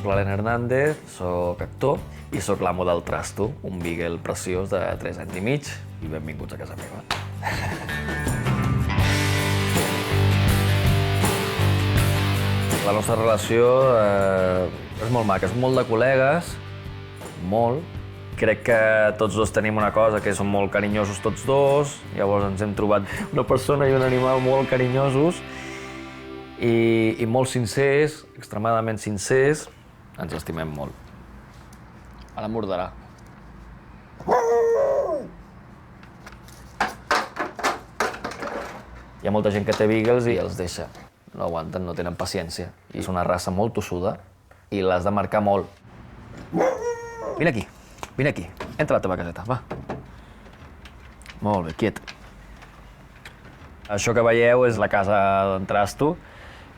soc l'Alen Hernández, soc actor i soc l'amo del Trasto, un beagle preciós de 3 anys i mig, i benvinguts a casa meva. La nostra relació és molt maca, és molt de col·legues, molt. Crec que tots dos tenim una cosa, que som molt carinyosos tots dos, llavors ens hem trobat una persona i un animal molt carinyosos i molt sincers, extremadament sincers, ens estimem molt. Ara morderà. Hi ha molta gent que té beagles i els deixa. No aguanten, no tenen paciència. I és una raça molt tossuda i l'has de marcar molt. Vine aquí, vine aquí. Entra a la teva caseta, va. Molt bé, quiet. Això que veieu és la casa d'en Trasto.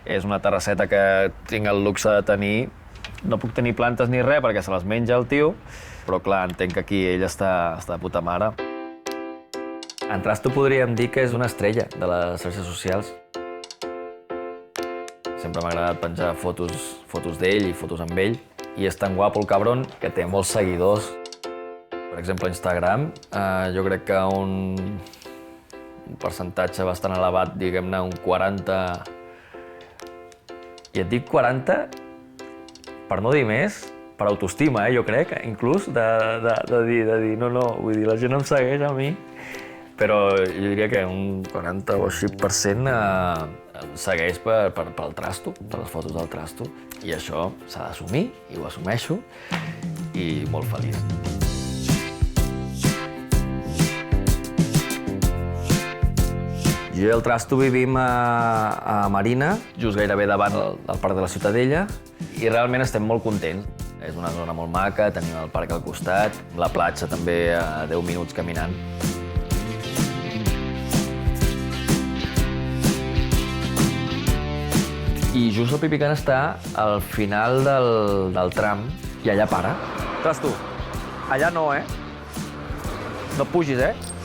És una terrasseta que tinc el luxe de tenir. No puc tenir plantes ni res perquè se les menja el tio, però clar, entenc que aquí ell està de puta mare. En Trasto podríem dir que és una estrella de les xarxes socials. Sempre m'ha agradat penjar fotos d'ell i fotos amb ell. I és tan guapo el cabron que té molts seguidors. Per exemple, a Instagram, jo crec que un percentatge bastant elevat, diguem-ne, un 40... I et dic 40, per no dir més, per autoestima, jo crec, inclús, de dir, no, vull dir, la gent em segueix a mi, però jo diria que un 40 o així % em segueix pel Trasto, per les fotos del Trasto, i això s'ha d'assumir, i ho assumeixo, i molt feliç. Jo i el Trasto vivim a Marina, just gairebé davant del Parc de la Ciutadella, i realment estem molt contents. És una zona molt maca, tenim el parc al costat, la platja també a 10 minuts caminant. I just el Pipicant està al final del tram, i allà para. Trasto, allà no, No pugis,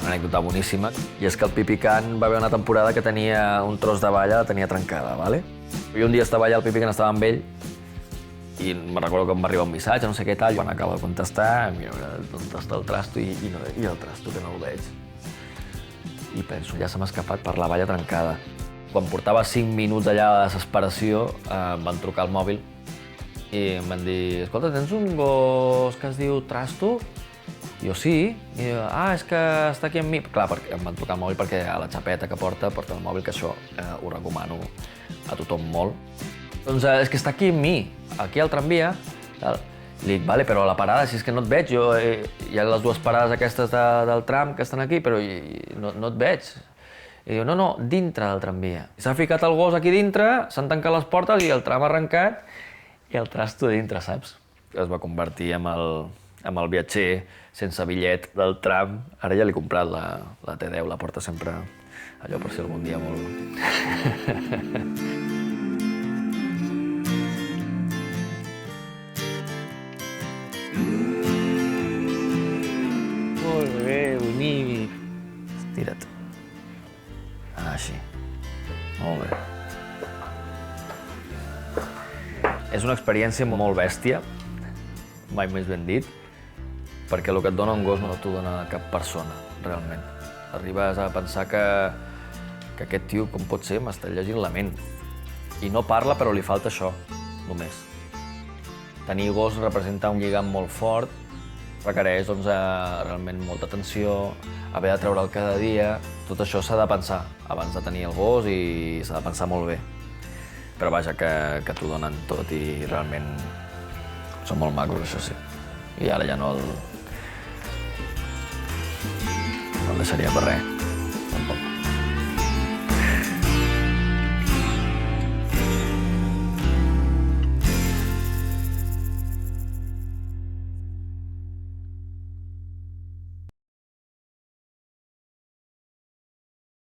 Una anècdota boníssima, i és que el Pipicant va haver una temporada que tenia un tros de valla, la tenia trencada, ¿vale? I un dia estava allà, el Pipicant estava amb ell, i me'n recordo que em va arribar un missatge, no sé què tal, i quan acaba de contestar, mira, on està el Trasto, i el Trasto, que no el veig. I penso, ja se m'ha escapat per la valla trencada. Quan portava 5 minuts allà de desesperació, em van trucar al mòbil i em van dir, escolta, tens un gos que es diu Trasto? Jo sí, i és que està aquí amb mi. Clar, em van trucar al mòbil perquè a la xapeta que porta el mòbil, que això ho recomano a tothom molt. Doncs és que està aquí amb mi, aquí al tramvia. Li dic, vale, però a la parada, si és que no et veig, hi ha les dues parades aquestes del tram que estan aquí, però no et veig. I diu, no, dintre del tramvia. S'ha ficat el gos aquí dintre, s'han tancat les portes i el tram ha arrencat i el Trasto dintre, saps? Es va convertir en el viatger sense bitllet del tram. Ara ja l'he comprat, la T10, la porta sempre allò per si algun dia vol. Molt bé, bonic. Estira't. Així. Molt bé. És una experiència molt bèstia, mai més ben dit, perquè el que et dona un gos no t'ho dona cap persona, realment. Arribes a pensar que aquest tio, com pot ser, m'està llegint la ment. I no parla, però li falta això, només. Tenir gos representa un lligam molt fort, requereix realment molta atenció, haver de treure'l cada dia. Tot això s'ha de pensar abans de tenir el gos i s'ha de pensar molt bé. Però vaja, que t'ho donen tot i realment són molt macos, això sí. I ara ja no el deixaria per res, tampoc.